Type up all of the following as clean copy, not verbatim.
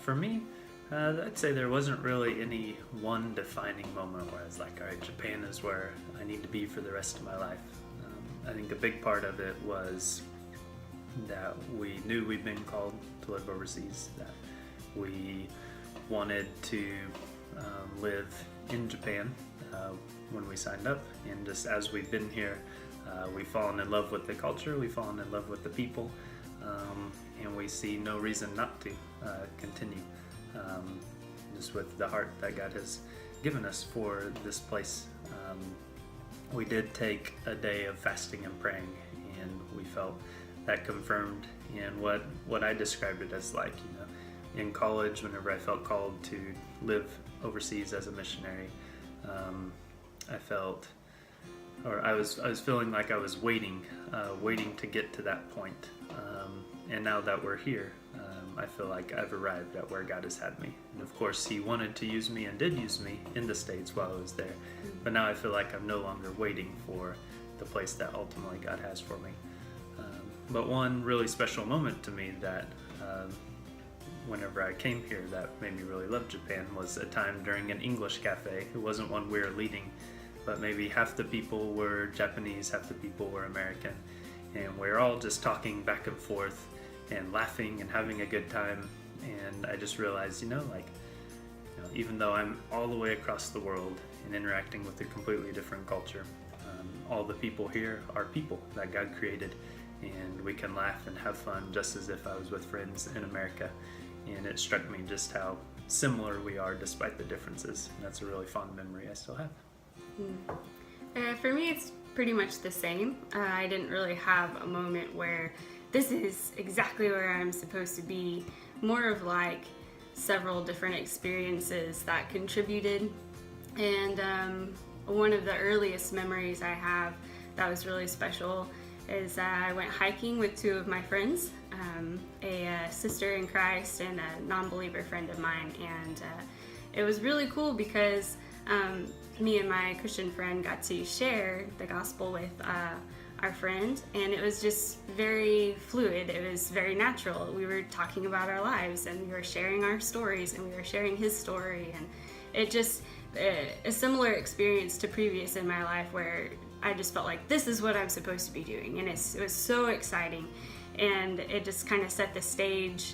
For me, I'd say there wasn't really any one defining moment where I was like, all right, Japan is where I need to be for the rest of my life. I think a big part of it was that we knew we'd been called to live overseas, that we wanted to live in Japan when we signed up, and just as we've been here, we've fallen in love with the culture, we've fallen in love with the people, and we see no reason not to continue, just with the heart that God has given us for this place. We did take a day of fasting and praying, and we felt that confirmed in what I described it as, like, in college, whenever I felt called to live overseas as a missionary, I felt, or I was feeling like I was waiting to get to that point. And now that we're here, I feel like I've arrived at where God has had me. And of course, He wanted to use me and did use me in the States while I was there. But now I feel like I'm no longer waiting for the place that ultimately God has for me. But one really special moment to me that whenever I came here that made me really love Japan was a time during an English cafe. It wasn't one we were leading, but maybe half the people were Japanese, half the people were American, and we were all just talking back and forth and laughing and having a good time. And I just realized, even though I'm all the way across the world and interacting with a completely different culture, all the people here are people that God created, and we can laugh and have fun just as if I was with friends in America. And it struck me just how similar we are despite the differences. And that's a really fond memory I still have. For me, it's pretty much the same. I didn't really have a moment where this is exactly where I'm supposed to be. More of like several different experiences that contributed. And one of the earliest memories I have that was really special is I went hiking with two of my friends, a sister in Christ and a non-believer friend of mine, and it was really cool because me and my Christian friend got to share the gospel with our friend, and it was just very fluid. It was very natural. We were talking about our lives, and we were sharing our stories, and we were sharing his story, and it just a similar experience to previous in my life where I just felt like this is what I'm supposed to be doing, and it was so exciting, and it just kind of set the stage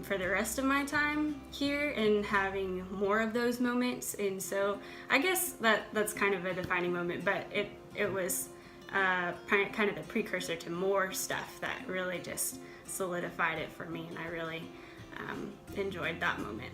for the rest of my time here and having more of those moments. And so I guess that's kind of a defining moment, but it was kind of the precursor to more stuff that really just solidified it for me, and I really enjoyed that moment.